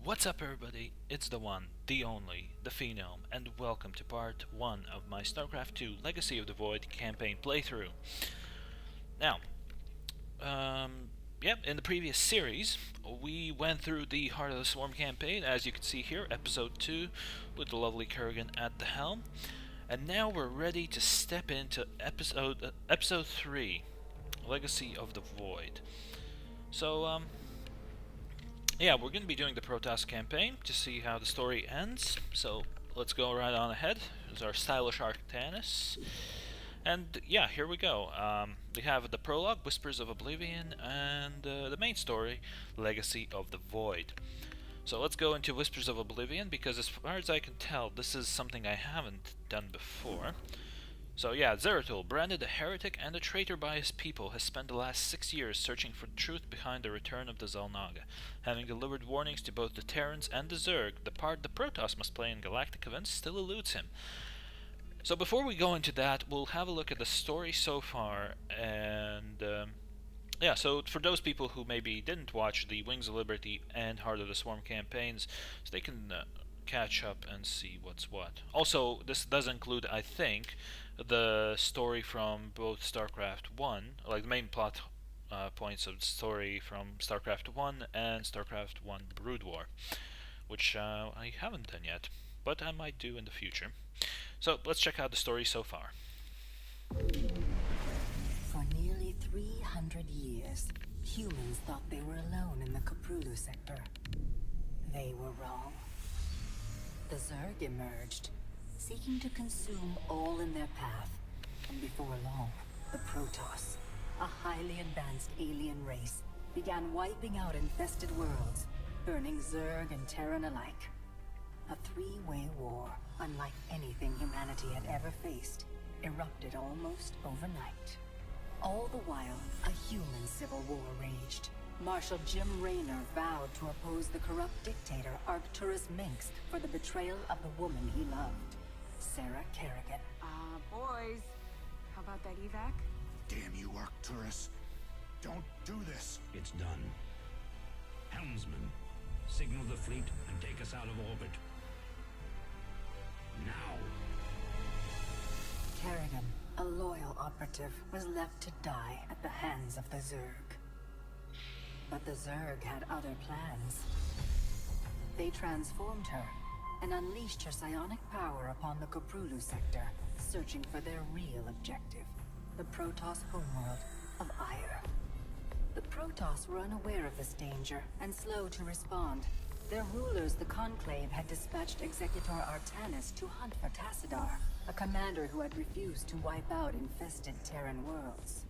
What's up everybody, it's the one, the only, the Phenome, and welcome to part 1 of my Starcraft 2 Legacy of the Void campaign playthrough. Now, in the previous series, we went through the Heart of the Swarm campaign, as you can see here, episode 2, with the lovely Kerrigan at the helm. And now we're ready to step into episode 3, Legacy of the Void. So, yeah, we're going to be doing the Protoss campaign to see how the story ends. So let's go right on ahead. There's our stylish Arctanus. And yeah, here we go. We have the prologue, Whispers of Oblivion, and the main story, Legacy of the Void. So let's go into Whispers of Oblivion, because as far as I can tell, this is something I haven't done before. So yeah, Zeratul, branded a heretic and a traitor by his people, has spent the last 6 years searching for the truth behind the return of the xel'naga. Having delivered warnings to both the Terrans and the Zerg, the part the Protoss must play in galactic events still eludes him. So before we go into that, we'll have a look at the story so far, and yeah, so for those people who maybe didn't watch the Wings of Liberty and Heart of the Swarm campaigns, so they can catch up and see what's what. Also, this does include, I think, the story from both StarCraft 1, like the main plot points of the story from StarCraft 1 and StarCraft 1 Brood War, which I haven't done yet, but I might do in the future. So let's check out the story so far. For nearly 300 years, humans thought they were alone in the Koprulu sector. They were wrong. The Zerg emerged, seeking to consume all in their path, and before long, the Protoss, a highly advanced alien race, began wiping out infested worlds, burning Zerg and Terran alike. A three-way war, unlike anything humanity had ever faced, erupted almost overnight. All the while, a human civil war raged. Marshal Jim Raynor vowed to oppose the corrupt dictator Arcturus Minx for the betrayal of the woman he loved, Sarah Kerrigan. Boys, how about that evac? Damn you, Arcturus. Don't do this. It's done. Helmsman, signal the fleet and take us out of orbit. Now. Kerrigan, a loyal operative, was left to die at the hands of the Zerg. But the Zerg had other plans. They transformed her and unleashed her psionic power upon the Koprulu sector, searching for their real objective, the Protoss homeworld of Ire. The Protoss were unaware of this danger and slow to respond. Their rulers, the Conclave, had dispatched Executor Arctanus to hunt for Tassadar, a commander who had refused to wipe out infested Terran worlds.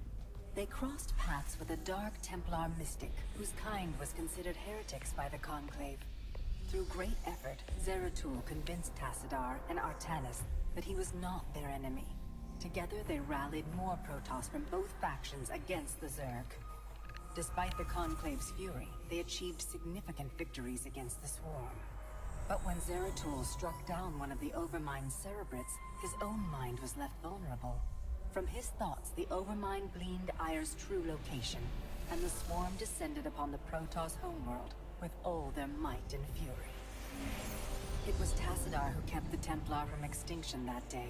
They crossed paths with a Dark Templar mystic, whose kind was considered heretics by the Conclave. Through great effort, Zeratul convinced Tassadar and Arctanus that he was not their enemy. Together they rallied more Protoss from both factions against the Zerg. Despite the Conclave's fury, they achieved significant victories against the Swarm. But when Zeratul struck down one of the Overmind Cerebrates, his own mind was left vulnerable. From his thoughts, the Overmind gleaned Ire's true location, and the Swarm descended upon the Protoss homeworld with all their might and fury. It was Tassadar who kept the Templar from extinction that day.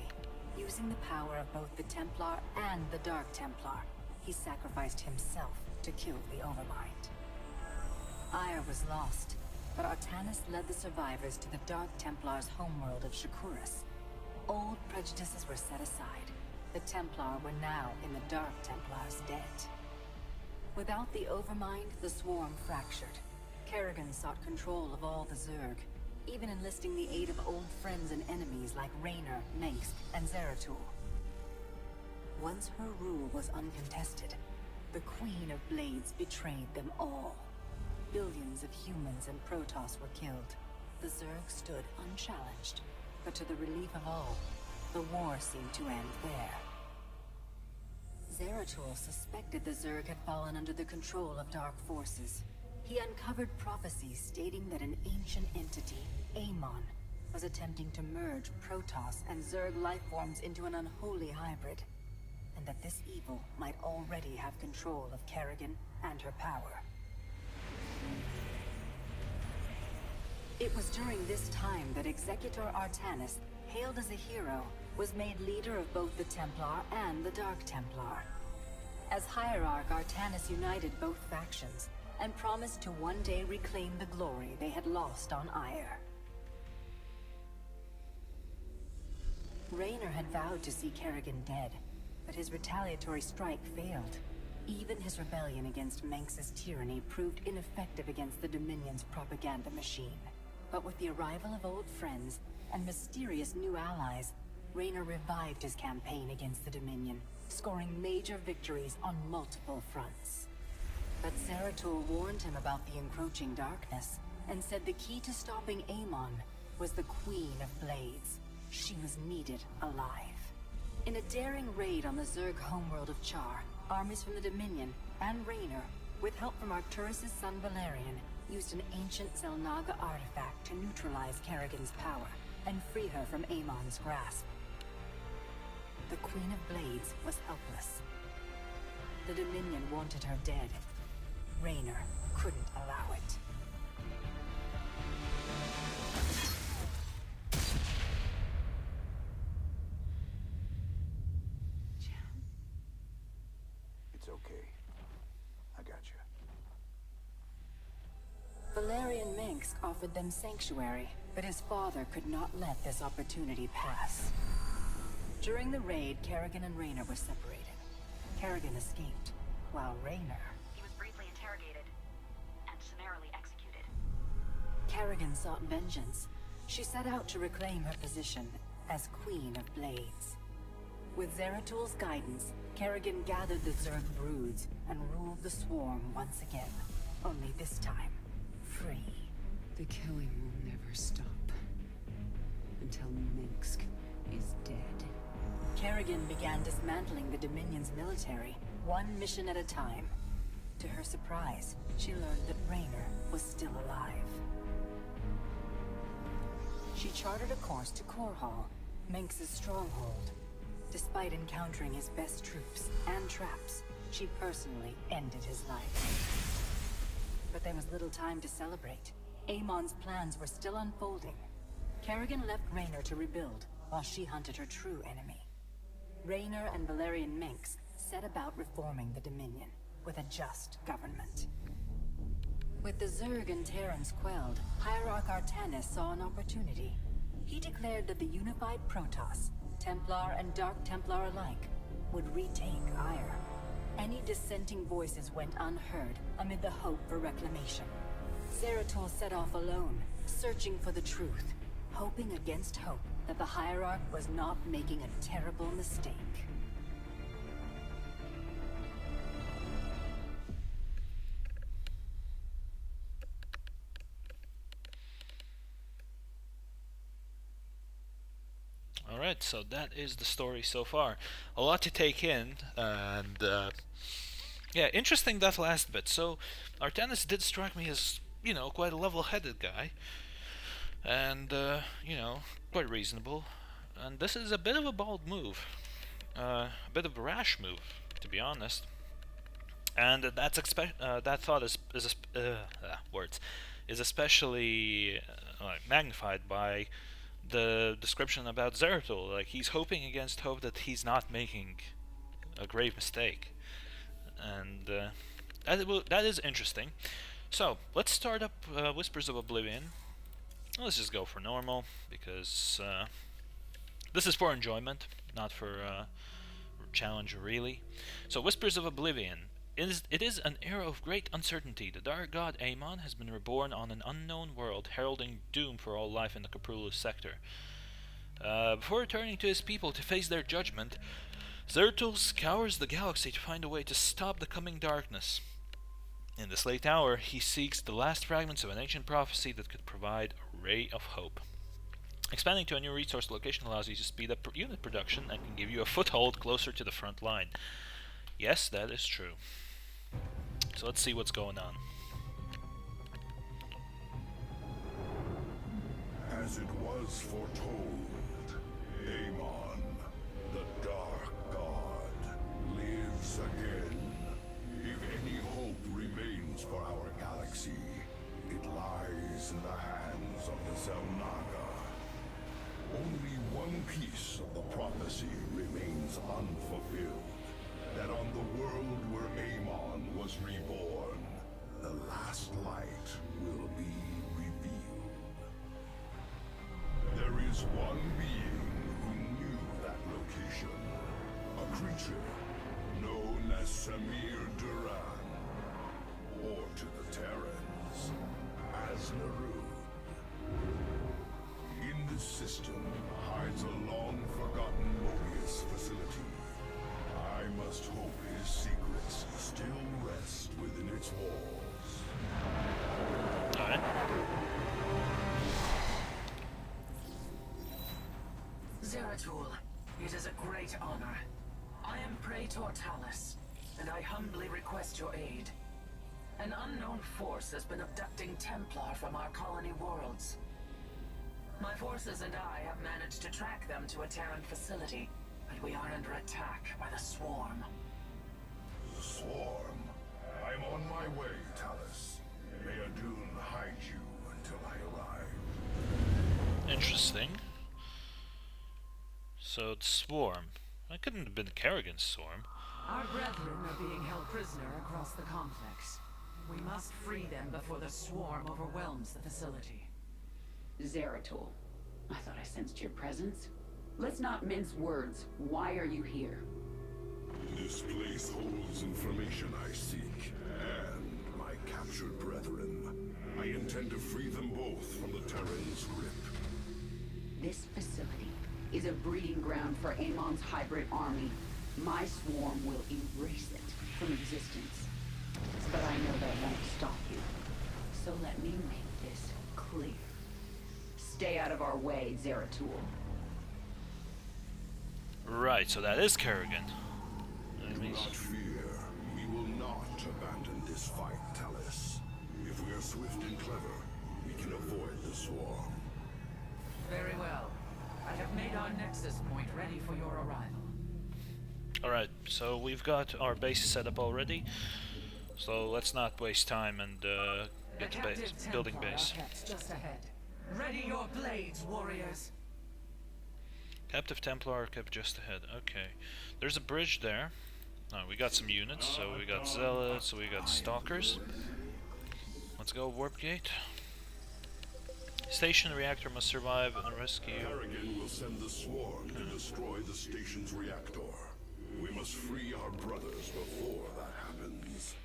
Using the power of both the Templar and the Dark Templar, he sacrificed himself to kill the Overmind. Ire was lost, but Arctanus led the survivors to the Dark Templar's homeworld of Shakuras. Old prejudices were set aside. The Templar were now in the Dark Templar's debt. Without the Overmind, the Swarm fractured. Kerrigan sought control of all the Zerg, even enlisting the aid of old friends and enemies like Raynor, Minx, and Zeratul. Once her rule was uncontested, the Queen of Blades betrayed them all. Billions of humans and Protoss were killed. The Zerg stood unchallenged, but to the relief of all, the war seemed to end there. Zeratul suspected the Zerg had fallen under the control of dark forces. He uncovered prophecies stating that an ancient entity, Amon, was attempting to merge Protoss and Zerg lifeforms into an unholy hybrid, and that this evil might already have control of Kerrigan and her power. It was during this time that Executor Artanis, hailed as a hero, was made leader of both the Templar and the Dark Templar. As Hierarch, Artanis united both factions, and promised to one day reclaim the glory they had lost on Ire. Raynor had vowed to see Kerrigan dead, but his retaliatory strike failed. Even his rebellion against Manx's tyranny proved ineffective against the Dominion's propaganda machine. But with the arrival of old friends and mysterious new allies, Raynor revived his campaign against the Dominion, scoring major victories on multiple fronts. But Zeratul warned him about the encroaching darkness, and said the key to stopping Amon was the Queen of Blades. She was needed alive. In a daring raid on the Zerg homeworld of Char, armies from the Dominion and Raynor, with help from Arcturus' son Valerian, used an ancient xel'naga artifact to neutralize Kerrigan's power and free her from Amon's grasp. The Queen of Blades was helpless. The Dominion wanted her dead. Raynor couldn't allow it. It's okay. I got you. Valerian Minsk offered them sanctuary, but his father could not let this opportunity pass. During the raid, Kerrigan and Raynor were separated. Kerrigan escaped, while Raynor... He was briefly interrogated and summarily executed. Kerrigan sought vengeance. She set out to reclaim her position as Queen of Blades. With Zeratul's guidance, Kerrigan gathered the Zerg broods and ruled the swarm once again. Only this time, free. The killing will never stop. Until Minsk is dead. Kerrigan began dismantling the Dominion's military, one mission at a time. To her surprise, she learned that Raynor was still alive. She chartered a course to Korhal, Manx's stronghold. Despite encountering his best troops and traps, she personally ended his life. But there was little time to celebrate. Amon's plans were still unfolding. Kerrigan left Raynor to rebuild, while she hunted her true enemy. Raynor and Valerian Minx set about reforming the Dominion, with a just government. With the Zerg and Terrans quelled, Hierarch Artanis saw an opportunity. He declared that the unified Protoss, Templar and Dark Templar alike, would retake Ire. Any dissenting voices went unheard amid the hope for reclamation. Zeratul set off alone, searching for the truth, hoping against hope that the Hierarch was not making a terrible mistake. Alright, so that is the story so far. A lot to take in, and yeah, interesting that last bit. So, Artanis did strike me as, quite a level-headed guy, and, quite reasonable. And this is a bit of a bold move, a bit of a rash move, to be honest. And that thought is especially magnified by the description about Zeratul. Like, he's hoping against hope that he's not making a grave mistake, and that is interesting. So let's start up Whispers of Oblivion. Let's just go for normal, because this is for enjoyment, not for challenge, really. So, Whispers of Oblivion. It is an era of great uncertainty. The dark god Amon has been reborn on an unknown world, heralding doom for all life in the Caprulus sector. Before returning to his people to face their judgment, Zeratul scours the galaxy to find a way to stop the coming darkness. In this late hour, he seeks the last fragments of an ancient prophecy that could provide a ray of hope. Expanding to a new resource location allows you to speed up unit production and can give you a foothold closer to the front line. Yes, that is true. So let's see what's going on. As it was foretold, Amon, the Dark God, lives again. If any hope remains for our galaxy, it lies in the hands sons of the xel'naga. Only one piece of the prophecy remains unfulfilled. That on the world where Amon was reborn, the last light will be revealed. There is one being who knew that location. A creature known as Samir Duran, or to the Terrans, as Narud. In this system hides a long-forgotten Mobius facility. I must hope his secrets still rest within its walls. Alright. Zeratul, it is a great honor. I am Praetor Talus, and I humbly request your aid. An unknown force has been abducting Templar from our colony worlds. My forces and I have managed to track them to a Terran facility, but we are under attack by the Swarm. The Swarm? I'm on my way, Talus. May Adun hide you until I arrive. Interesting. So the Swarm. That couldn't have been Kerrigan's Swarm. Our brethren are being held prisoner across the complex. We must free them before the Swarm overwhelms the facility. Zeratul, I thought I sensed your presence. Let's not mince words. Why are you here? This place holds information I seek, and my captured brethren. I intend to free them both from the Terran's grip. This facility is a breeding ground for Amon's hybrid army. My swarm will erase it from existence. But I know that won't stop you. So let me make this clear. Stay out of our way, Zeratul. Right, so that is Kerrigan. Do not fear. We will not abandon this fight, Talus. If we are swift and clever, we can avoid the Swarm. Very well. I have made our Nexus point ready for your arrival. Alright, so we've got our base set up already. So let's not waste time and get to base, building base. Just ahead. Ready your blades, warriors. Captive Templar kept just ahead. Okay. There's a bridge there. Oh, we got some units. So we got Zealots, so we got Stalkers. Let's go Warp Gate. Station reactor must survive and rescue. Kerrigan will send the Swarm to destroy the station's reactor. We must free our brothers before that happens.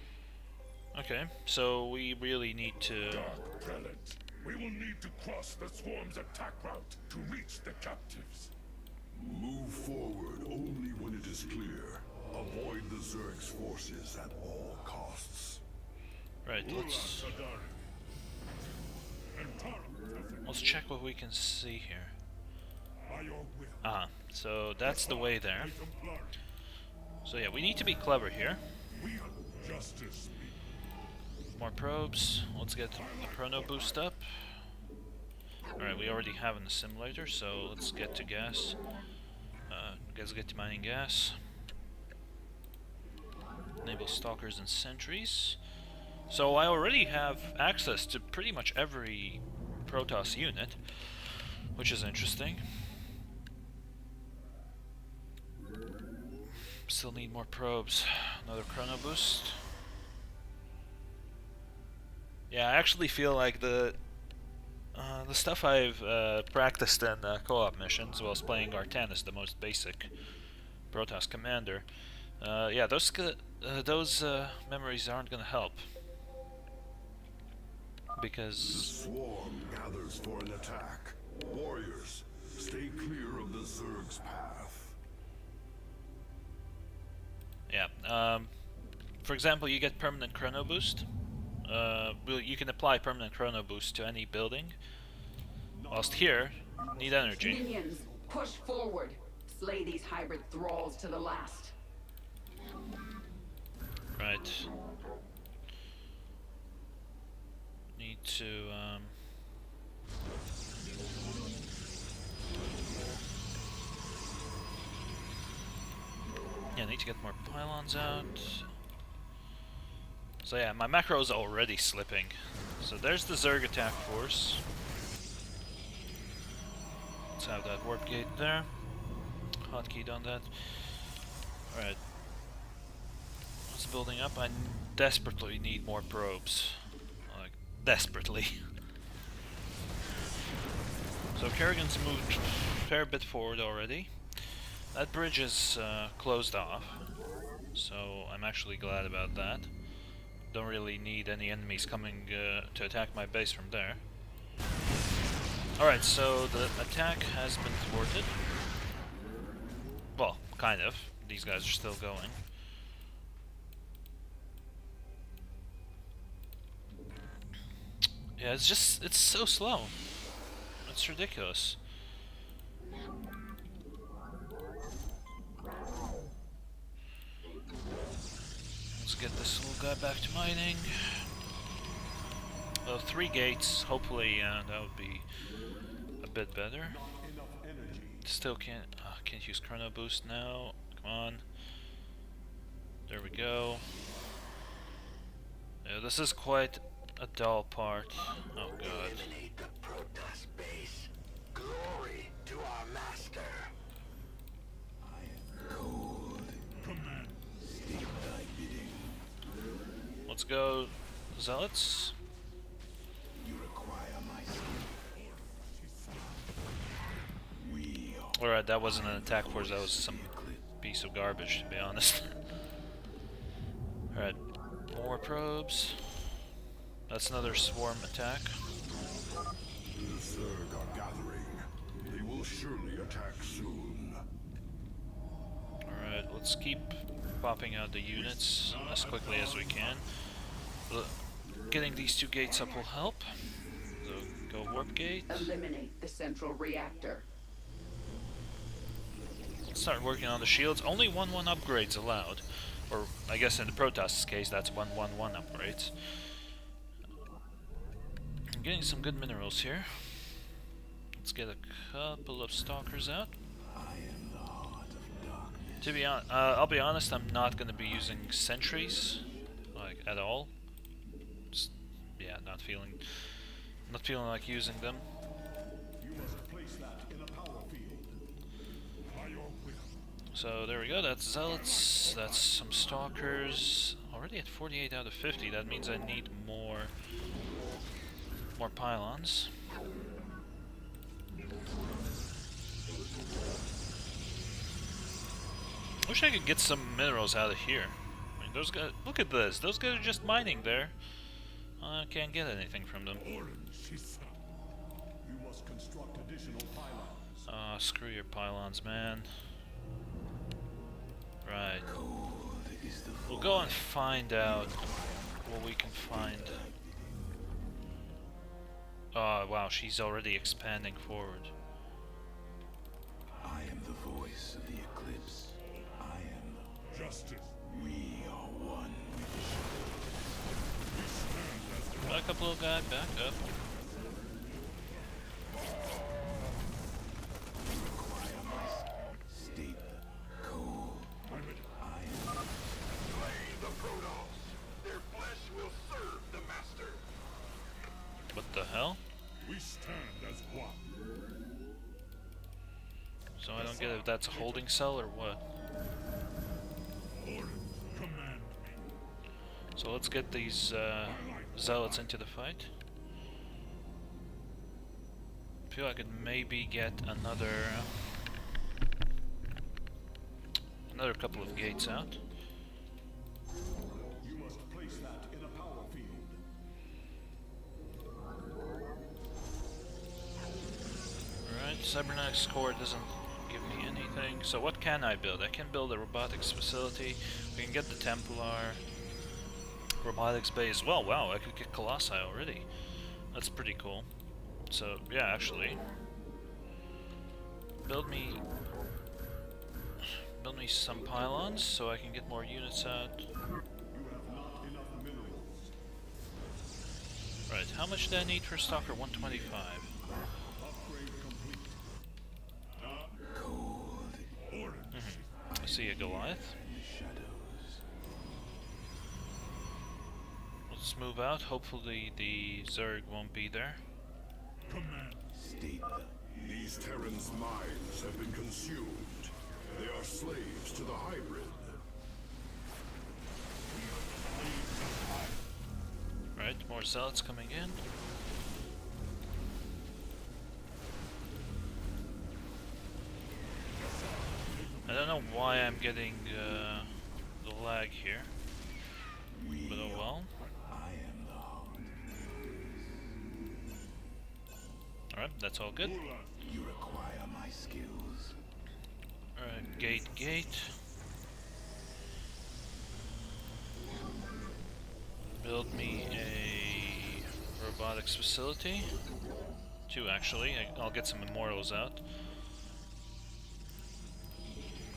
Okay, so we really need to... Dark Prelate, we will need to cross the Swarm's attack route to reach the captives. Move forward only when it is clear. Avoid the Zerg's forces at all costs. Right, let's check what we can see here. So that's the way there. So yeah, we need to be clever here. More probes. Let's get the chrono boost up. Alright, we already have an assimilator, so let's get to gas. Let's get to mining gas. Enable stalkers and sentries. So I already have access to pretty much every Protoss unit, which is interesting. Still need more probes. Another chrono boost. Yeah, I actually feel like the stuff I've practiced in co-op missions whilst playing Artanis, the most basic Protoss commander, yeah, those memories aren't gonna help. Because the Swarm gathers for an attack. Warriors, stay clear of the Zerg's path. yeah, for example, you get permanent chrono boost. You can apply permanent chrono boost to any building. Whilst here, need energy. Minions, push forward. Slay these hybrid thralls to the last. Right. Need to, yeah, need to get more pylons out. So yeah, my macro is already slipping. So there's the Zerg attack force. let's have that warp gate there. Hotkey on that. Alright. It's building up. I desperately need more probes. Like, desperately. So Kerrigan's moved a fair bit forward already. That bridge is closed off. So I'm actually glad about that. Don't really need any enemies coming to attack my base from there. Alright, so the attack has been thwarted. Well, kind of. These guys are still going. Yeah, it's so slow. It's ridiculous. Let's get this little guy back to mining. 3 gates, hopefully that would be a bit better. Still can't use chrono boost now. Come on. There we go. Yeah, this is quite a dull part. Oh god. Eliminate the Protoss base. Glory to our master. I am cold. Command. State thy bidding. Let's go, Zealots. You require my Alright, that wasn't an attack force, that was some piece of garbage, to be honest. Alright, more probes. That's another swarm attack. The Zerg are gathering. They will surely attack soon. Alright, let's keep popping out the units as quickly as we can. Getting these 2 gates up will help. So, go warp gate. Eliminate the central reactor. Start working on the shields. Only 1-1 upgrades allowed. Or, I guess in the Protoss case, that's 1-1-1 upgrades. I'm getting some good minerals here. Let's get a couple of stalkers out. To be honest, I'll be honest, I'm not going to be using sentries, like, at all. Just, yeah, not feeling like using them. So there we go, that's Zealots, that's some Stalkers. Already at 48 out of 50, that means I need more pylons. Wish I could get some minerals out of here. I mean, those guys, look at this, those guys are just mining there. I can't get anything from them. Screw your pylons, man. Right. We'll go and find out what we can find. Oh, wow, she's already expanding forward. I am the voice of the eclipse. I am the justice. We are one. Back up, little guy, back up. State the code. I am slay the Protoss. Their flesh will serve the master. What the hell? We stand as one. So I don't get if that's a holding cell or what. Order. Command me. So let's get these zealots into the fight. I feel I could maybe get another couple of gates out. You must place that in a power field. Alright, cybernetics core doesn't give me anything. So what can I build? I can build a robotics facility. We can get the Templar robotics bay as well. Wow, I could get Colossi already. That's pretty cool. So yeah, actually, build me some pylons so I can get more units out. You have not enough minerals. Right, how much do I need for Stalker? 125. Upgrade complete. Cold. Order. I see a Goliath. Shadows. Let's move out. Hopefully the Zerg won't be there. Command. State the. These These Terrans' minds have been consumed. They are slaves to the hybrid. Right, more zealots coming in. I don't know why I'm getting the lag here, but oh well. Alright, that's all good. You require my skills. Alright, gate. Build me a robotics facility. 2 actually. I'll get some memorials out.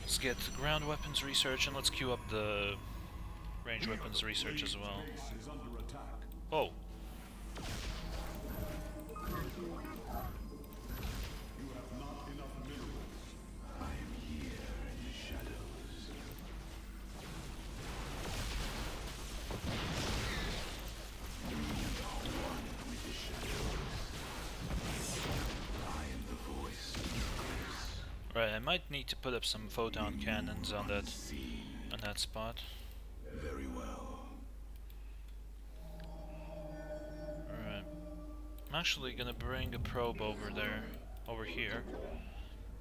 Let's get ground weapons research, and let's queue up the range weapons research as well. Oh. Right, I might need to put up some photon cannons on that spot. Very well. Alright. I'm actually gonna bring a probe over here.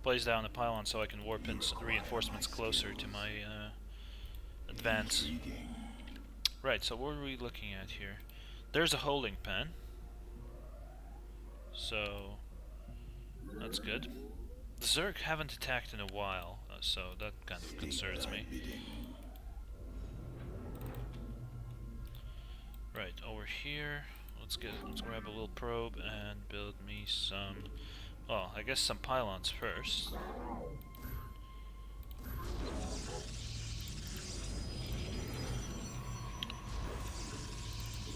Place down a pylon so I can warp in reinforcements closer to my advance. Right, so what are we looking at here? There's a holding pen. So that's good. The Zerg haven't attacked in a while, so that kind of concerns me. Right, over here, let's grab a little probe and build me some, well, I guess some pylons first.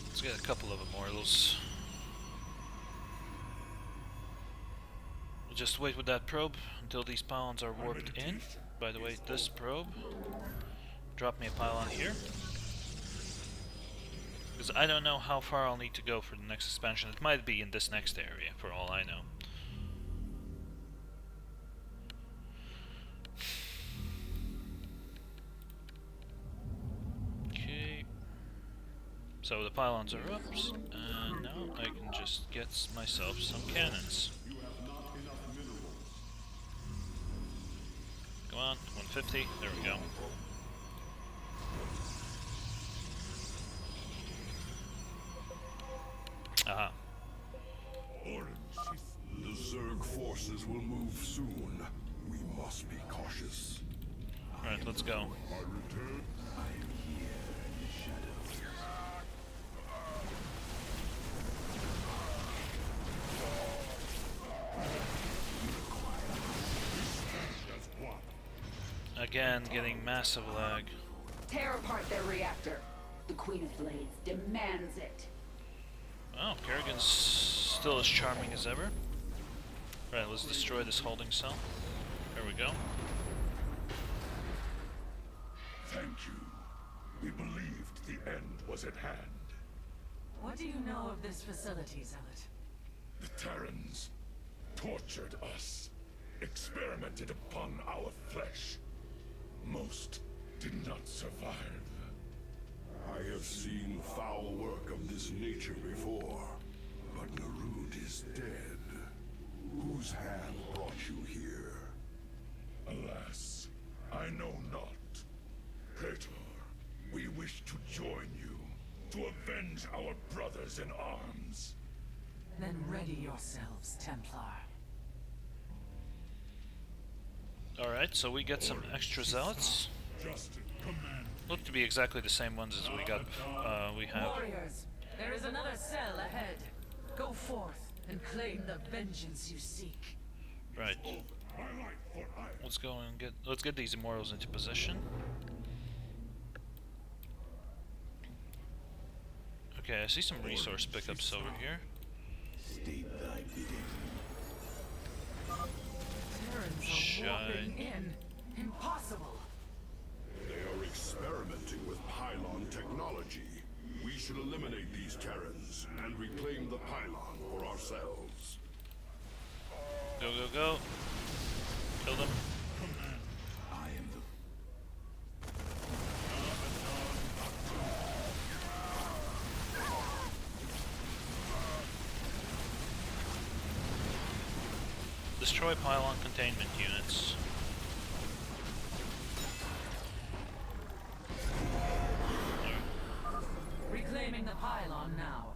Let's get a couple of immortals. We'll just wait with that probe until these pylons are warped in. By the way, this probe, drop me a pylon here. Because I don't know how far I'll need to go for the next expansion. It might be in this next area, for all I know. Okay. So the pylons are up, and now I can just get myself some cannons. Come on, 150, there we go. Aha. The Zerg forces will move soon. We must be cautious. Alright, let's go. I return. I am here in the shadows. Again, getting massive lag. Tear apart their reactor. The Queen of Blades demands it. Oh, Kerrigan's still as charming as ever. Right, let's destroy this holding cell. There we go. Thank you. We believed the end was at hand. What do you know of this facility, Zealot? The Terrans tortured us, experimented upon our flesh. Most did not survive. I have seen foul work of this nature before, but Narud is dead. Whose hand brought you here? Alas, I know not. Praetor, we wish to join you, to avenge our brothers in arms. Then ready yourselves, Templar. Alright, so we get some extra zealots. Look to be exactly the same ones as we got. We have. Warriors, there is another cell ahead. Go forth and claim the vengeance you seek. Right. Let's go and let's get these immortals into position. Okay, I see some resource pickups over here. State thy bidding. Terrans are warping in. Impossible. They are experimenting with pylon technology. We should eliminate these Terrans and reclaim the pylon for ourselves. Go, go, go. Kill them. I am the Destroy pylon containment units. Reclaiming the pylon now.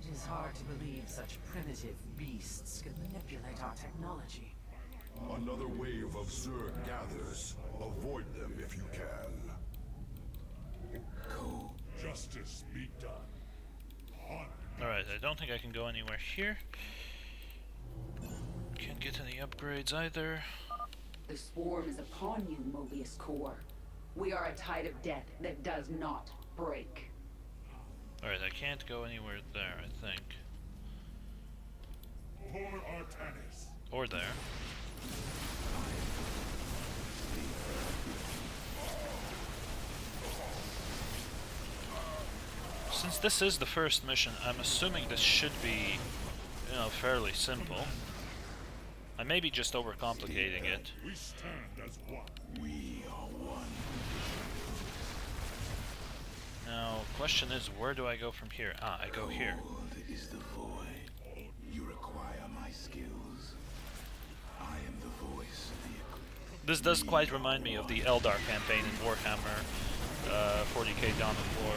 It is hard to believe such primitive beasts could manipulate our technology. Another wave of Zerg gathers. Avoid them if you can. cold. Justice be done. Alright, I don't think I can go anywhere here. Can't get any upgrades either. The swarm is upon you, Mobius Core. We are a tide of death that does not break. Alright, I can't go anywhere there, I think. Or there. Since this is the first mission, I'm assuming this should be, you know, fairly simple. I may be just overcomplicating it. We stand as one. We are one. Now, question is, where do I go from here? Ah, I go here. Cold is the void. You require my skills. I am the voice of the eclipse. This does quite remind me of the Eldar campaign in Warhammer 40k Dawn of War.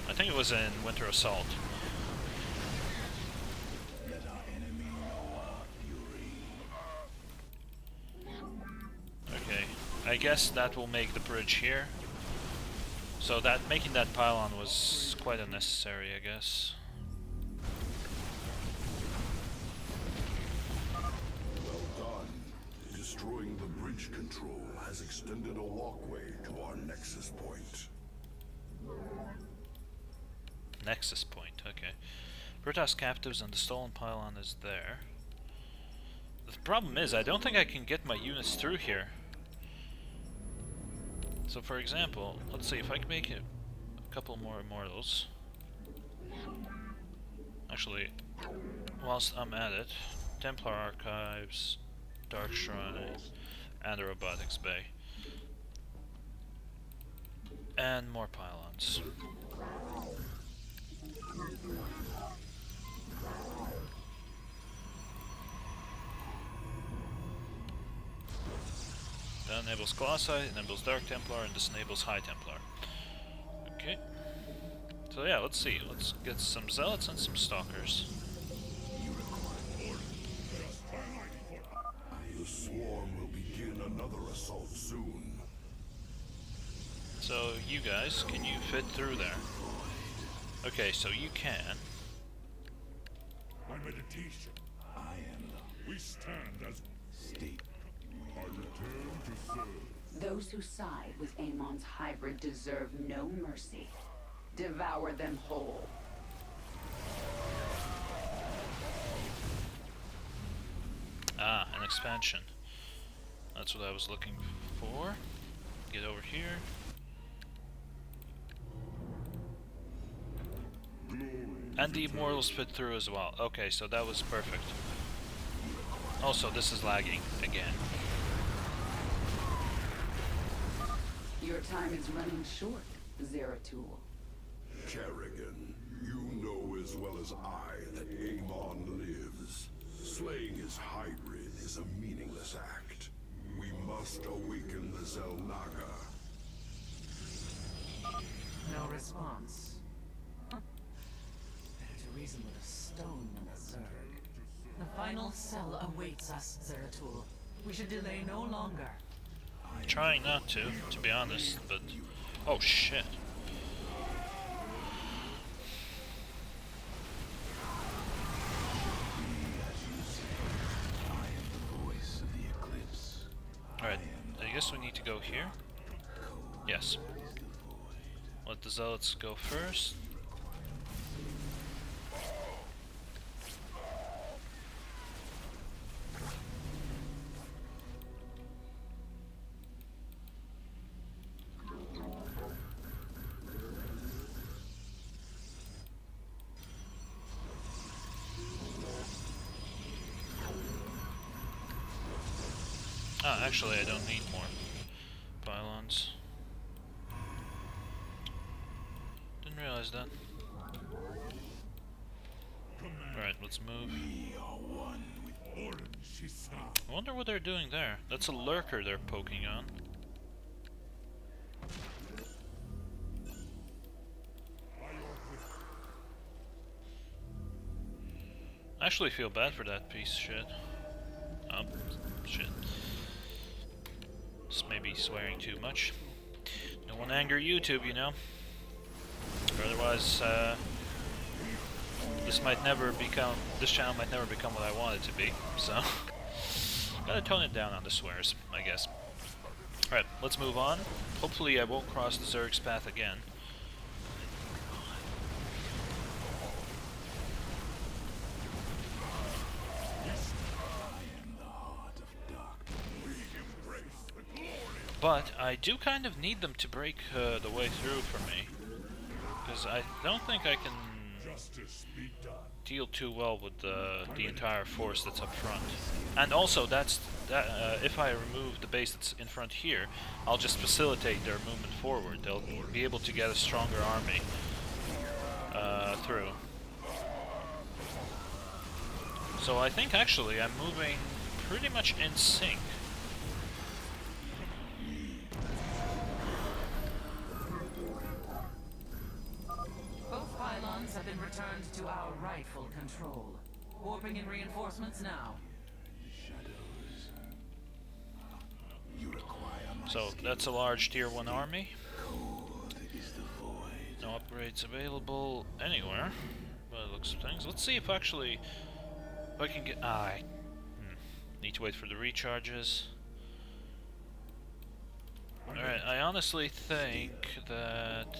I think it was in Winter Assault. Let our enemy know our fury. Okay, I guess that will make the bridge here. So that making that pylon was quite unnecessary, I guess. Well done. Destroying the bridge control has extended a walkway to our nexus point. Nexus point, okay. Protoss captives and the stolen pylon is there. The problem is, I don't think I can get my units through here. So for example, let's see if I can make a couple more immortals. Actually, whilst I'm at it, Templar Archives, Dark Shrine, and the Robotics Bay. And more pylons. That enables Colossi, enables Dark Templar, and this enables High Templar. Okay. So yeah, let's see. Let's get some Zealots and some Stalkers. The swarm will begin another assault soon. So you guys, can you fit through there? Okay, so you can. My meditation. I am the We stand as state. I return to serve. Those who side with Amon's hybrid deserve no mercy. Devour them whole. Ah, an expansion. That's what I was looking for. Get over here. And the immortals fit through as well. Okay, so that was perfect. Also, this is lagging again. Your time is running short, Zeratul. Kerrigan, you know as well as I that Amon lives. Slaying his hybrid is a meaningless act. We must awaken the xel'naga. No response. Better to reason with a stone than a Zerg. The final cell awaits us, Zeratul. We should delay no longer. Trying not to be honest, but... Oh shit. I am the voice of the eclipse. Alright, I guess we need to go here. Yes. Let the Zealots go first. Ah, actually, I don't need more pylons. Didn't realize that. Alright, let's move. I wonder what they're doing there. That's a lurker they're poking on. I actually feel bad for that piece of shit. Oh, shit. This may be swearing too much. Don't want to anger YouTube, you know. Or otherwise, this channel might never become what I want it to be. So, gotta tone it down on the swears, I guess. Alright, let's move on. Hopefully I won't cross the Zerg's path again. But I do kind of need them to break the way through for me, because I don't think I can deal too well with the entire force that's up front. And also, if I remove the base that's in front here, I'll just facilitate their movement forward. They'll be able to get a stronger army through. So I think actually I'm moving pretty much in sync. Both pylons have been returned to our rightful control. Warping in reinforcements now. So that's a large tier 1 army. No upgrades available anywhere, by the looks of things. Let's see if actually I can get. I need to wait for the recharges. Alright, I honestly think that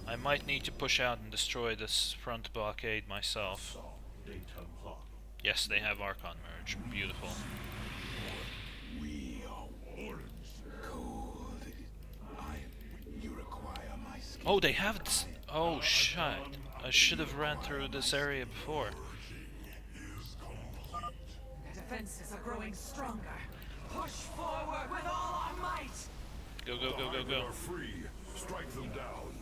I might need to push out and destroy this front blockade myself. Yes, they have Archon merge. Beautiful. Oh, they have this. Oh, shit. I should have ran through this area before. Defenses are growing stronger. Push forward with all our might. Go, go, go, go, go. Are free. Strike them down.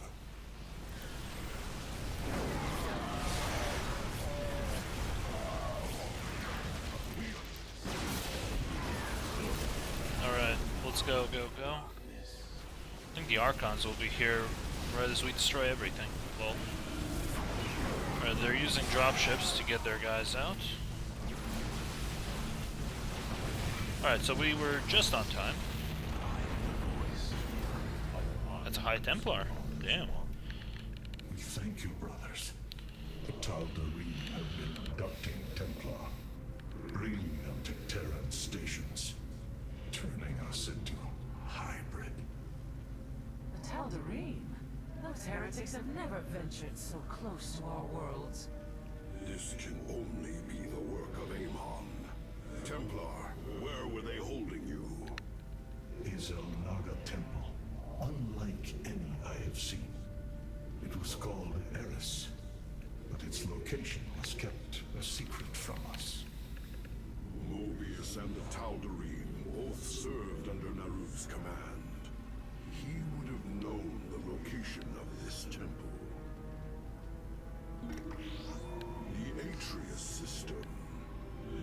Alright, let's go, go, go. I think the Archons will be here right as we destroy everything. Well, alright, they're using dropships to get their guys out. Alright, so we were just on time. That's a High Templar. Damn. Thank you, brothers. The Tal'Darim have been abducting Templar, bringing them to Terran stations, turning us into hybrid. The Tal'Darim? Those heretics have never ventured so close to our worlds. This can only be the work of Amon. Templar, where were they holding you? A xel'naga temple, unlike any I have seen. It was called Eris, but its location was kept a secret from us. Mobius and the Tal'Darim both served under Naruf's command. He would have known the location of this temple. The Atreus system.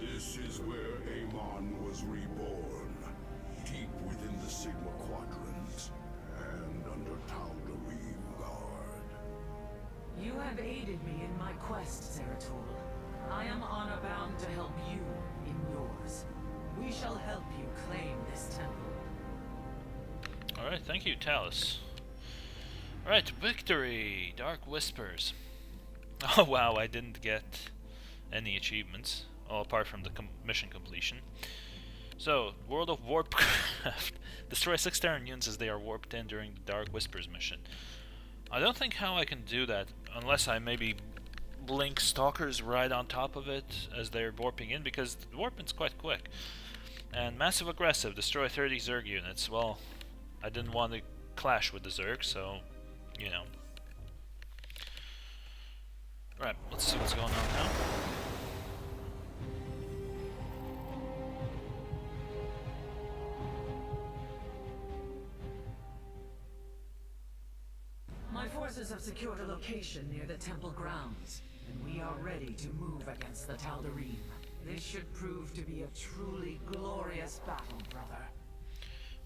This is where Amon was reborn, deep within the Sigma Quadrant, and under Tal'Darim guard. You have aided me in my quest, Zeratul. I am honor-bound to help you in yours. We shall help you claim this temple. Alright, thank you, Talus. Alright, victory! Dark Whispers. Oh wow, I didn't get any achievements. All apart from the mission completion. So, World of Warcraft. Destroy 6 Terran units as they are warped in during the Dark Whispers mission. I don't think how I can do that, unless I maybe blink Stalkers right on top of it as they're warping in, because the warping's quite quick. And Massive Aggressive, destroy 30 Zerg units. Well, I didn't want to clash with the Zerg, so, you know. Right, let's see what's going on now. forces have secured a location near the temple grounds, and we are ready to move against the Tal'Darim. This should prove to be a truly glorious battle, brother.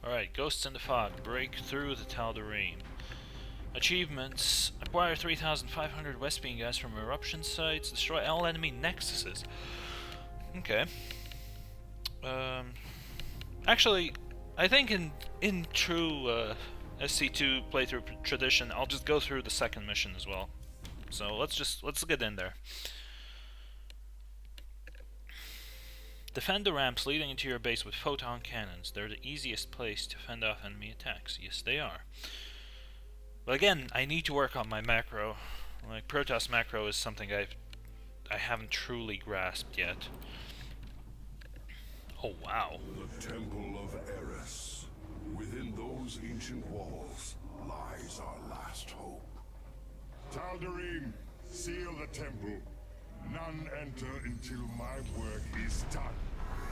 Alright, Ghosts in the Fog. Break through the Tal'Darim. Achievements. Acquire 3,500 Westbeam gas from eruption sites. Destroy all enemy nexuses. Okay. Actually, I think in true SC2 playthrough tradition, I'll just go through the second mission as well. So let's get in there. Defend the ramps leading into your base with photon cannons. They're the easiest place to fend off enemy attacks. Yes, they are. But again, I need to work on my macro. Like, Protoss macro is something I haven't truly grasped yet. Oh, wow. The Temple of Eris. Within those ancient walls lies our last hope. Tal'Darim, seal the temple. None enter until my work is done.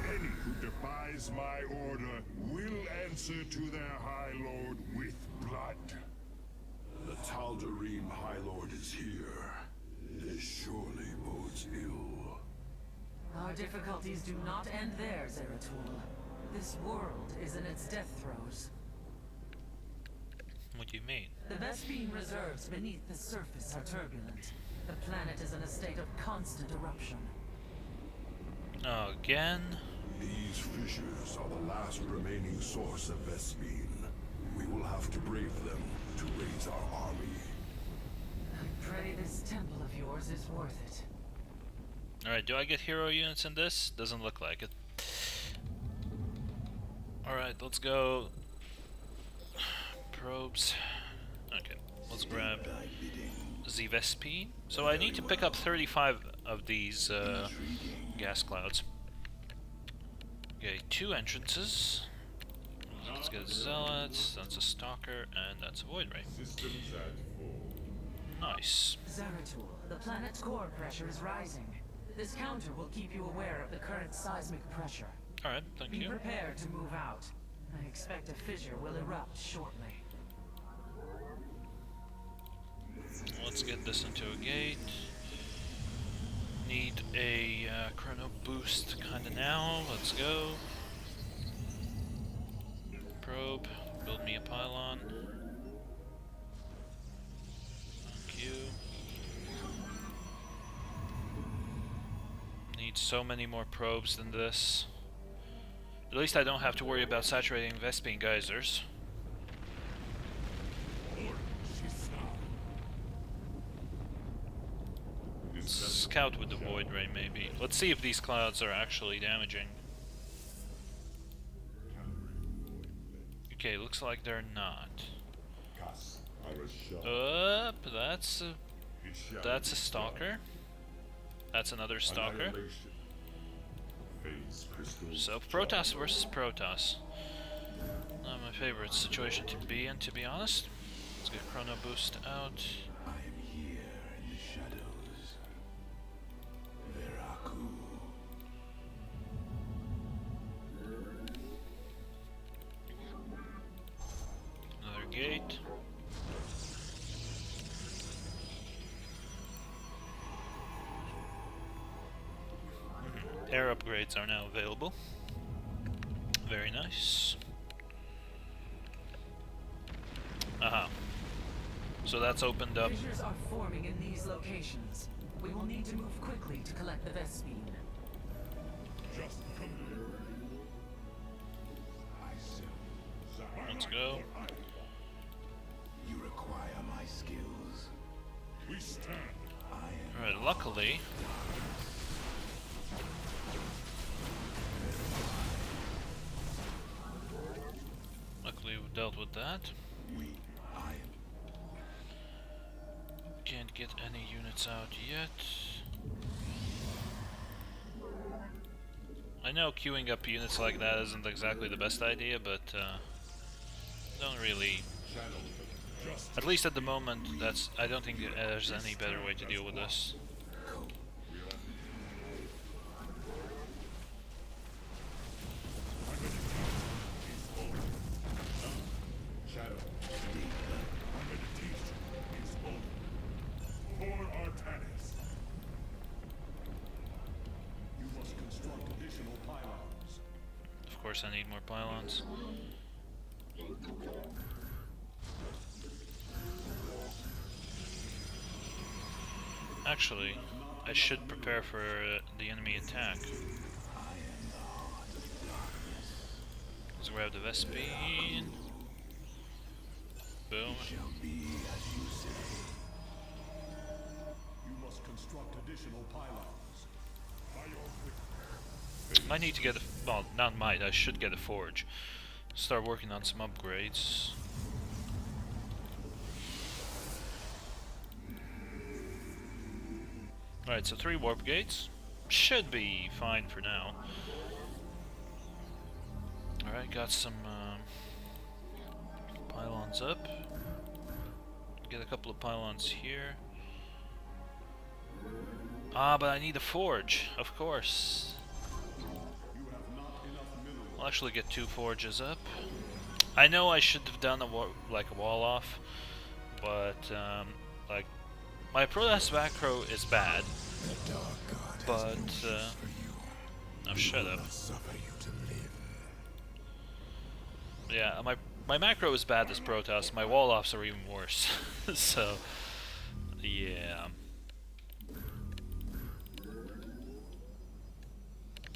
Any who defies my order will answer to their High Lord with blood. The Tal'Darim High Lord is here. This surely bodes ill. Our difficulties do not end there, Zeratul. This world is in its death throes. What do you mean? The Vespene reserves beneath the surface are turbulent. The planet is in a state of constant eruption. Again? These fissures are the last remaining source of Vespene. We will have to brave them to raise our army. I pray this temple of yours is worth it. Alright, do I get hero units in this? Doesn't look like it. Alright, let's go. Probes. Okay, let's grab the Vespene. So I need to pick up 35 of these gas clouds. Okay, 2 entrances. Let's get Zealots, that's a Stalker, and that's a Void Ray. Nice. Zeratul, the planet's core pressure is rising. This counter will keep you aware of the current seismic pressure. Alright, thank Be you. prepared to move out. I expect a fissure will erupt shortly. Let's get this into a gate. Need a chrono boost kinda now. Let's go. Probe. Build me a pylon. Thank you. Need so many more probes than this. At least I don't have to worry about saturating Vespene geysers. Scout with the Void Ray, maybe. Let's see if these clouds are actually damaging. Okay, looks like they're not. That's a Stalker. That's another Stalker. So Protoss versus Protoss. Not my favorite situation to be in, to be honest. Let's get Chrono Boost out. I am here in the shadows. Zeratul. Another gate. Air upgrades are now available. Very nice. Aha. So that's opened up. Fissures are forming in these locations. We will need to move quickly to collect the Vespene. Let's go. You require my skills. We stand. Alright, luckily. Luckily we dealt with that. Can't get any units out yet. I know queuing up units like that isn't exactly the best idea, but don't really. At least at the moment, I don't think there's any better way to deal with this. course I need more pylons. Actually, I should prepare for the enemy attack. Let's grab the Vespine. Boom. I need to get a, well, not might, I should get a forge. Start working on some upgrades. Alright, so 3 warp gates. Should be fine for now. Alright, got some pylons up. Get a couple of pylons here. Ah, but I need a forge, of course. I'll actually get 2 forges up. I know I should have done a wall off, but like my Protoss macro is bad. But oh, shut up. Yeah, my macro is bad as Protoss. My wall offs are even worse. So yeah.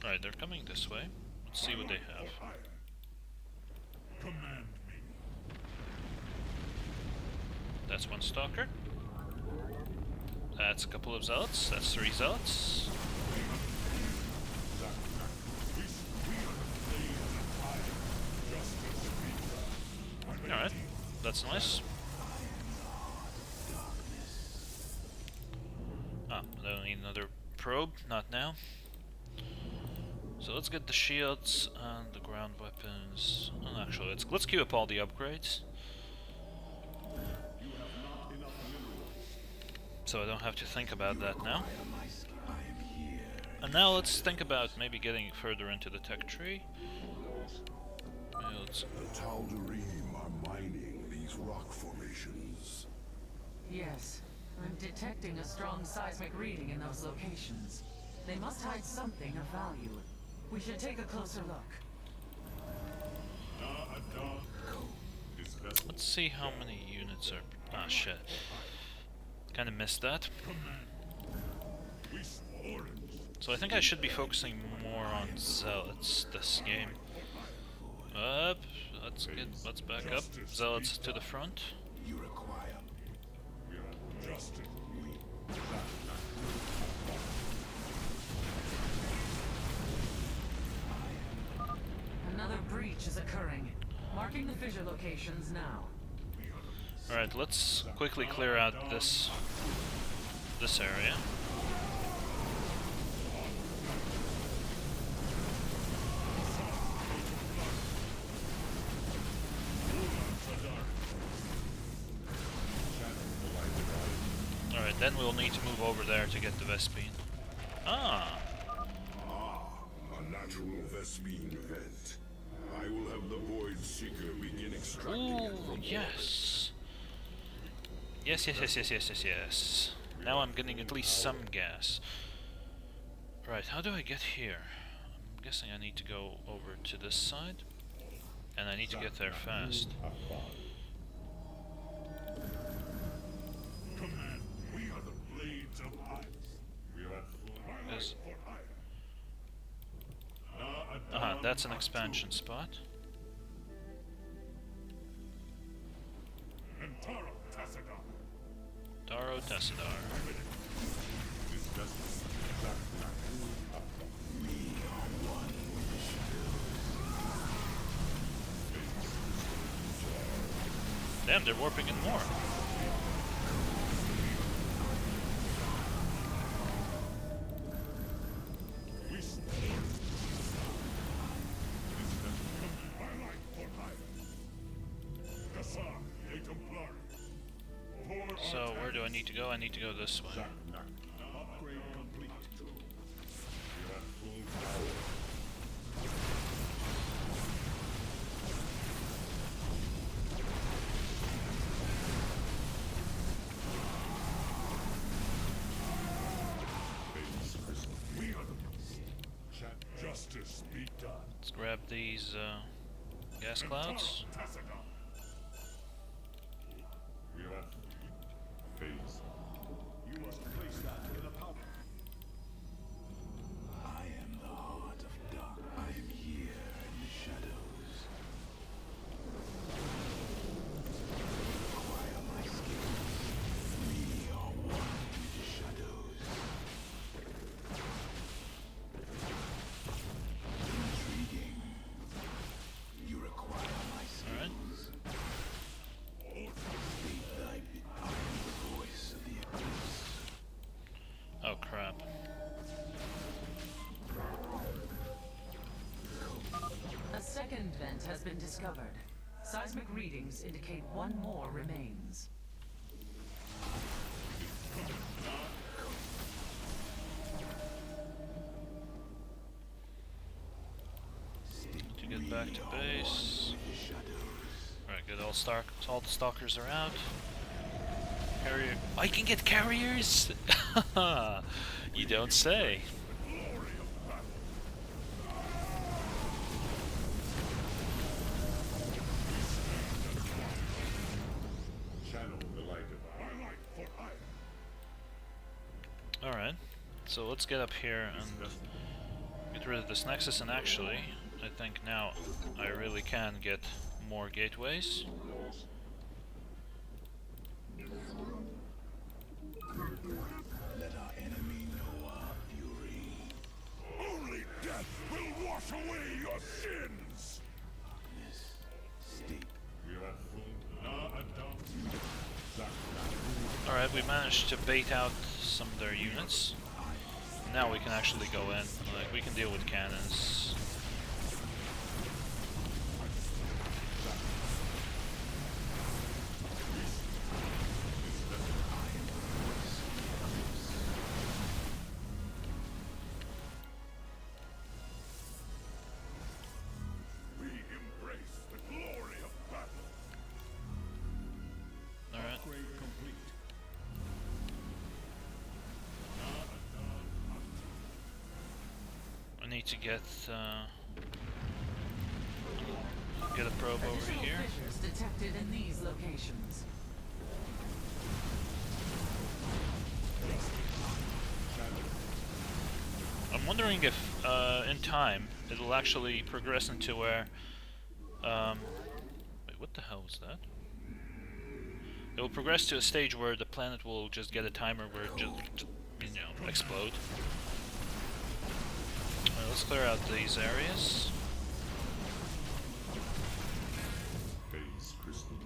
Alright, they're coming this way. Let's see what they have. That's 1 stalker. That's a couple of zealots. That's 3 zealots. Alright, that's nice. Ah, I don't need another probe, not now. So let's get the shields and the ground weapons. Oh, actually, let's queue up all the upgrades. So I don't have to think about that now. And now let's think about maybe getting further into the tech tree. The Tal'Darim are mining these rock formations. Yes, I'm detecting a strong seismic reading in those locations. They must hide something of value. We should take a closer look. Let's see how many units are... Ah, shit. Kinda missed that. So I think I should be focusing more on zealots this game. Up. Let's back up. Zealots to the front. Another breach is occurring. Marking the fissure locations now. Alright, let's quickly clear out this area. Alright, then we'll need to move over there to get the Vespine. Ah! A natural Vespine vent. I will have the Void Seeker begin extracting it from yes. Yes. Now I'm getting at least some gas. Right, how do I get here? I'm guessing I need to go over to this side. And I need to get there fast. Command, we are the blades of ice. We are Yes. Aha, that's an expansion spot. Taro Tassadar. Damn, they're warping in more. So, where do I need to go? I need to go this way. Let's grab these gas clouds. You must place that in a powder. I am the heart of dark. I am here in the shadows. Acquire my skills. We are one in the shadows. Intriguing. You require my skills. State thy bit. I am the voice of the eclipse. Oh crap. A second vent has been discovered. Seismic readings indicate one more remains. To get back to base. Alright, good. All the stalkers are out. Carrier. I can get carriers? You don't say. Alright, so let's get up here and get rid of this nexus, and actually, I think now I really can get more gateways. Let our enemy know our fury. Only death will wash away your sins! Darkness, steep. Alright, we managed to bait out some of their units. Now we can actually go in. Like, we can deal with cannons. We embrace the glory of battle. Alright. Upgrade complete. I need to get a probe over Additional here. fissures detected in these locations. I'm wondering if in time it'll actually progress into where wait, what the hell was that? It will progress to a stage where the planet will just get a timer where it just you know, explode. Alright, let's clear out these areas. Phase crystal.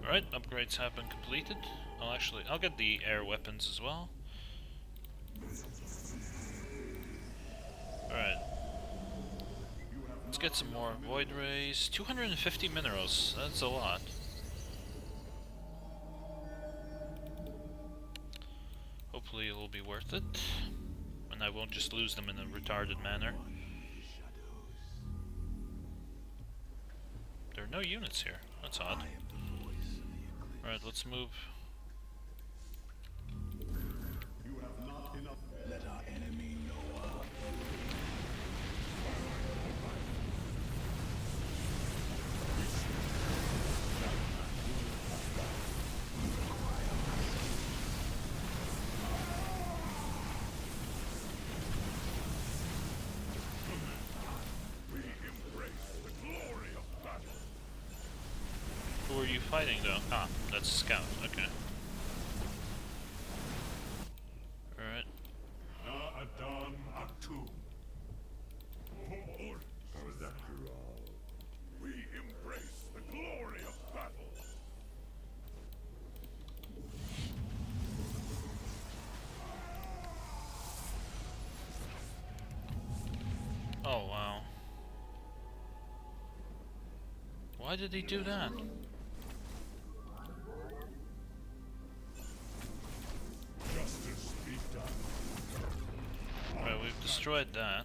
Alright, upgrades have been completed. I'll get the air weapons as well. Alright. Let's get some more void rays. 250 minerals, that's a lot. Hopefully it'll be worth it. And I won't just lose them in a retarded manner. There are no units here, that's odd. Alright, let's move. You have not enough. Let our enemy know our We embrace the glory of battle. Who are you fighting though? Ah, that's a scout, okay. Alright. Na'adan Atum. We embrace the glory of battle. Oh wow. Why did he do that? Justice be done. Right, we've destroyed that.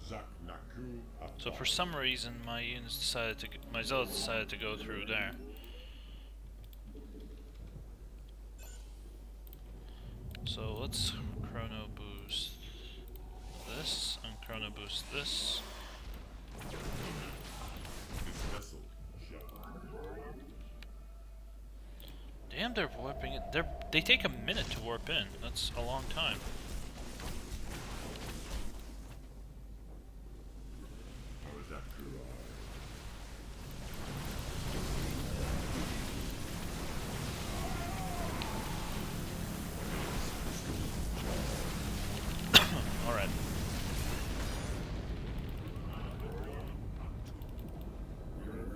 Xel'naga So for some reason my units decided to, my zealots decided to go through there. So let's chrono boost this and chrono boost this. Damn, they're warping it. They take a minute to warp in. That's a long time. Alright.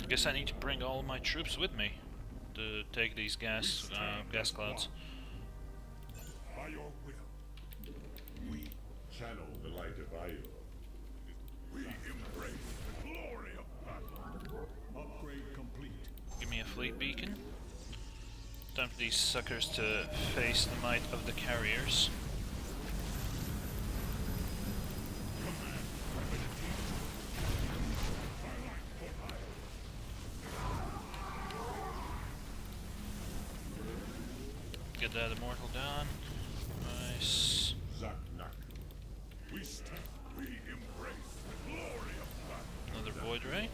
Guess I need to bring all my troops with me to take these gas clouds. By your will, we channel the light of Io. We embrace the glory of battle. Upgrade complete. Give me a fleet beacon. Time for these suckers to face the might of the carriers. Get that immortal down. Nice. We stand. We embrace the glory of battle. Another void ray.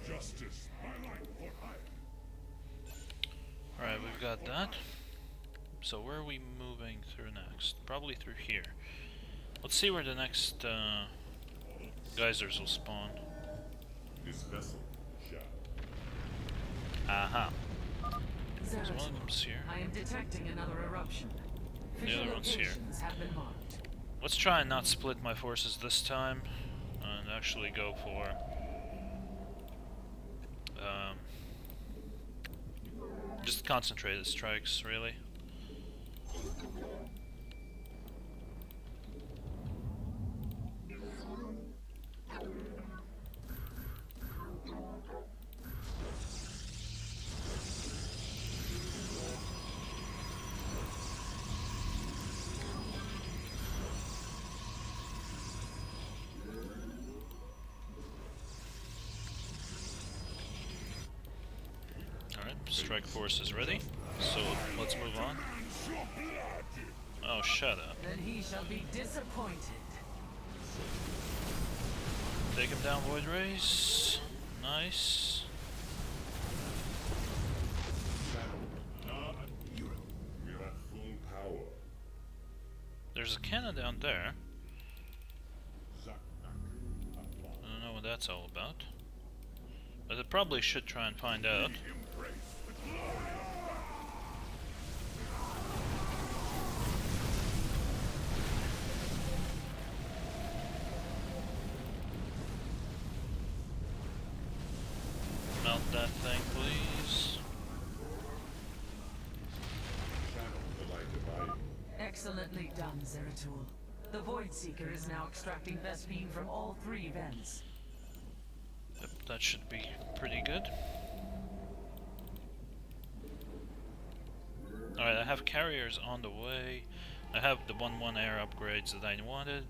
Justice, my light for hire. Alright, we've got that. So where are we moving through next? Probably through here. Let's see where the next geysers will spawn. This vessel shall. Aha. There's one of them's here. I am detecting another eruption. The other one's here. Locations have been marked. Let's try and not split my forces this time and actually go for just concentrated strikes, really. Strike force is ready, so let's move on. Oh, shut up. Then he shall be disappointed. Take him down, void rays. Nice. We're at full power. There's a cannon down there. I don't know what that's all about. But I probably should try and find out. Melt that thing, please. Excellently done, Zeratul. The Void Seeker is now extracting Vespene from all 3 vents. Yep, that should be pretty good. Alright, I have carriers on the way. I have the 1-1 air upgrades that I wanted.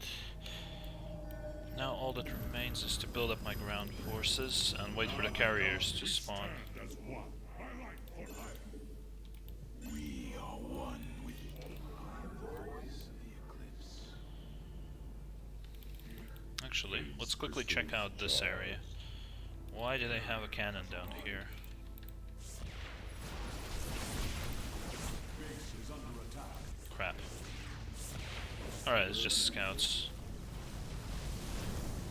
Now all that remains is to build up my ground forces and wait for the carriers to spawn. We are one with the voice of the eclipse. Actually, let's quickly check out this area. Why do they have a cannon down here? Crap. Alright, it's just scouts.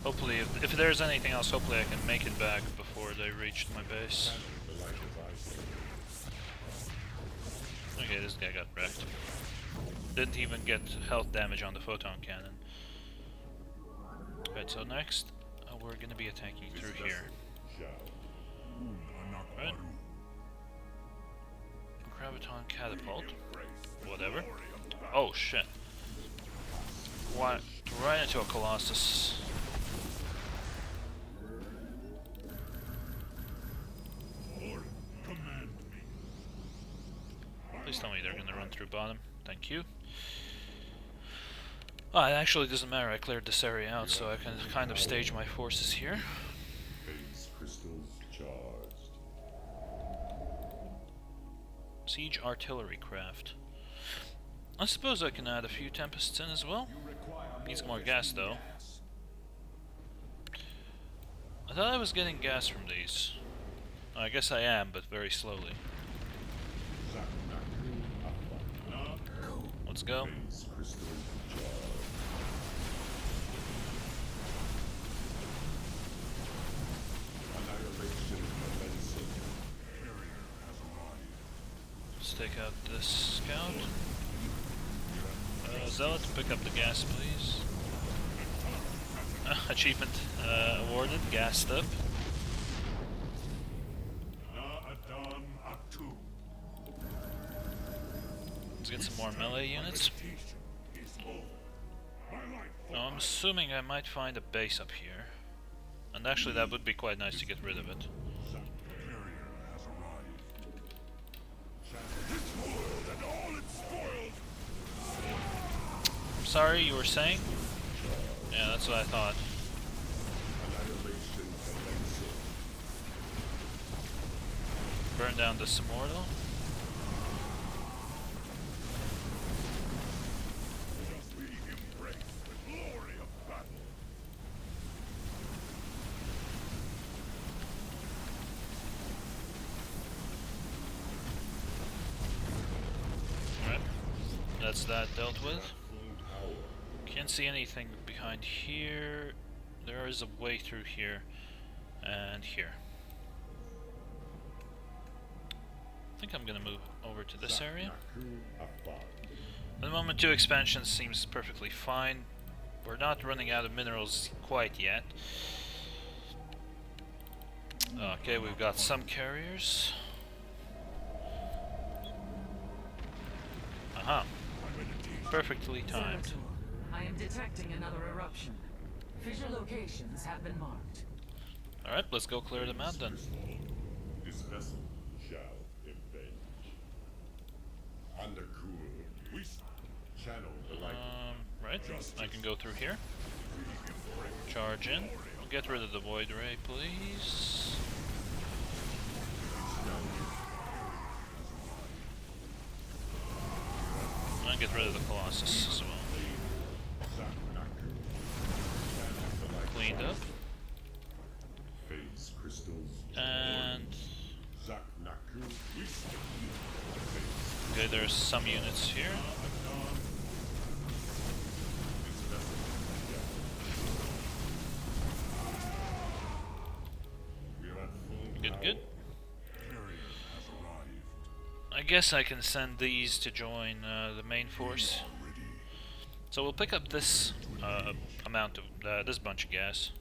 Hopefully, if there's anything else, hopefully I can make it back before they reach my base. Okay, this guy got wrecked. Didn't even get health damage on the photon cannon. Right, so next, we're gonna be attacking through here. Right. Graviton catapult. Whatever. Oh shit. What? Right into a Colossus. through bottom. Thank you. Oh, it actually doesn't matter. I cleared this area out, so I can kind of stage my forces here. Phase crystals charged. Siege artillery craft. I suppose I can add a few tempests in as well. Needs more gas though. I thought I was getting gas from these. I guess I am, but very slowly. Let's go. Phase crystals charged. Annihilation commencing. Carrier has arrived. Let's take out this scout. Zealot, pick up the gas, please. Achievement awarded, gassed up. Let's get some more melee units. Now, I'm assuming I might find a base up here. And actually that would be quite nice to get rid of it. I'm sorry, you were saying? Yeah, that's what I thought. Burn down this immortal. Alright, that's that dealt with. Can't see anything behind here. There is a way through here and here. I think I'm gonna move over to this area. At the moment, 2 expansions seems perfectly fine. We're not running out of minerals quite yet. Okay, we've got some carriers. Aha. Perfectly timed. Zeratul, I am detecting another eruption. Fissure locations have been marked. Alright, let's go clear them out then. This vessel shall avenge. Undercooled. We channel the light. Right, I can go through here. Charge in. Get rid of the void ray, please. And get rid of the Colossus as well. Cleaned up. Phase crystals. And okay, there's some units here. Good, good. I guess I can send these to join the main force. So we'll pick up this amount of this bunch of gas,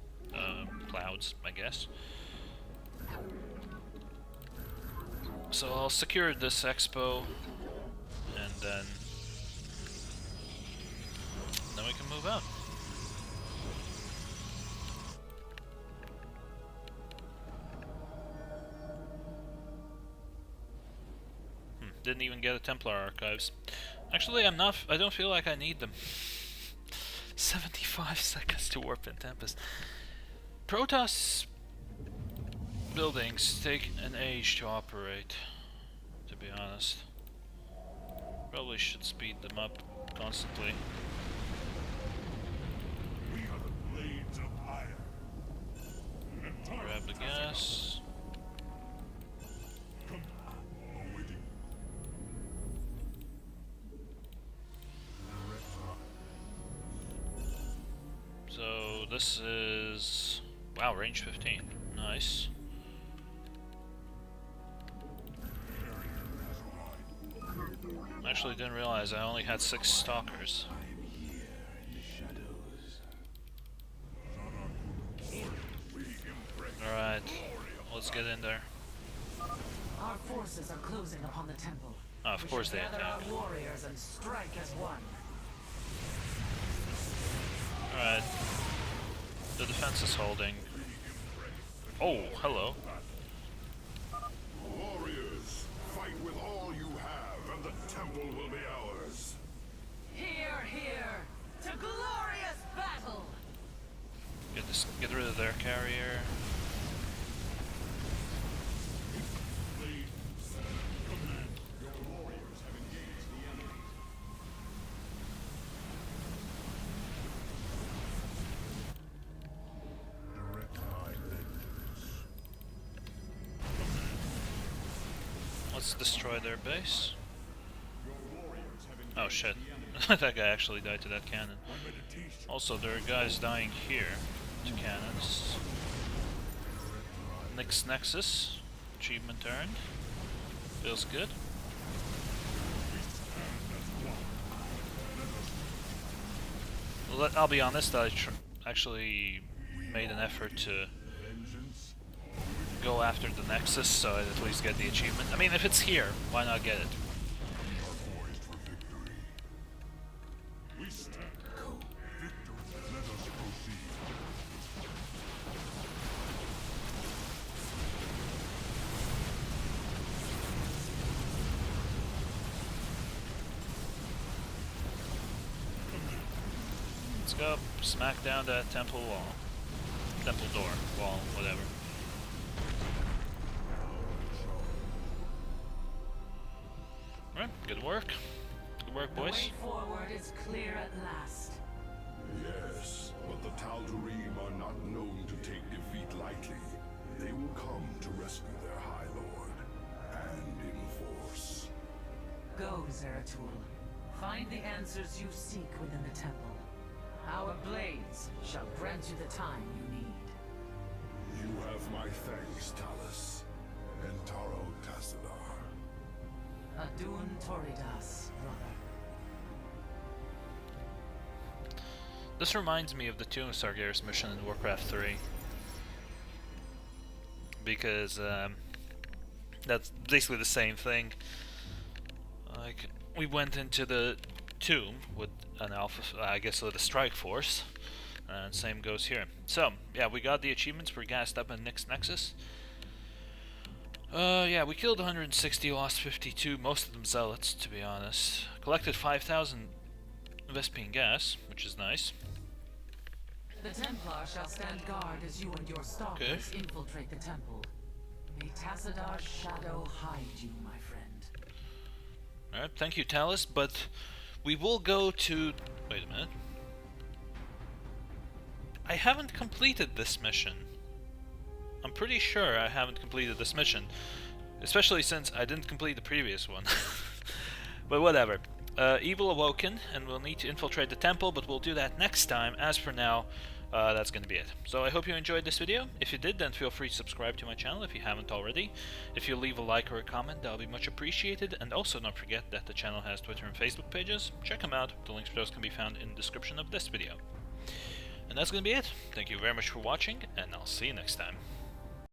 clouds, I guess. So I'll secure this expo, and then we can move out. Didn't even get a Templar archives. Actually, I don't feel like I need them. 75 seconds to warp in Tempest. Protoss buildings take an age to operate, to be honest. Probably should speed them up constantly. We are the blades of iron. Grab the gas. So this is, wow, range 15. Nice. Actually didn't realize I only had 6 stalkers. Alright, let's get in there. Our forces are closing upon the temple. Oh, of course they Gather attack. our warriors and strike as one. Alright. The defense is holding. Oh, hello. Warriors, fight with all you have, and the temple will be Get rid of their carrier. Let's destroy their base. Oh shit. That guy actually died to that cannon. Also, there are guys dying here to cannons. Nyx Nexus. Achievement earned. Feels good. I'll be honest, I actually made an effort to go after the Nexus so I'd at least get the achievement. I mean, if it's here, why not get it? Let's go smack down that temple wall. Temple door, wall, whatever. Alright, good work. Good work, boys. The way forward is clear at last. Yes, but the Tal'Darim are not known to take defeat lightly. They will come to rescue their High Lord, and in force. Go, Zeratul. Find the answers you seek within the temple. Our blades shall grant you the time you need. You have my thanks, Talus. Entaro Tassadar. Adun Toridas, brother. This reminds me of the Tomb Sargeras mission in Warcraft 3. Because that's basically the same thing. Like, we went into the tomb with an alpha, I guess with a strike force, and same goes here. So, yeah, we got the achievements, we're gassed up in Nyx Nexus. Yeah, we killed 160, lost 52, most of them zealots, to be honest. Collected 5,000 Vespian gas, which is nice. The Templar shall stand guard as you and your stalkers infiltrate the temple. May Tassadar's shadow hide you, my friend. Alright, thank you, Talus, but we will go to... Wait a minute. I haven't completed this mission. I'm pretty sure I haven't completed this mission. Especially since I didn't complete the previous one. But whatever. Evil awoken, and we'll need to infiltrate the temple, but we'll do that next time. As for now, that's gonna be it. So I hope you enjoyed this video. If you did, then feel free to subscribe to my channel if you haven't already. If you leave a like or a comment, that'll be much appreciated. And also don't forget that the channel has Twitter and Facebook pages. Check them out. The links for those can be found in the description of this video. And that's gonna be it. Thank you very much for watching, and I'll see you next time.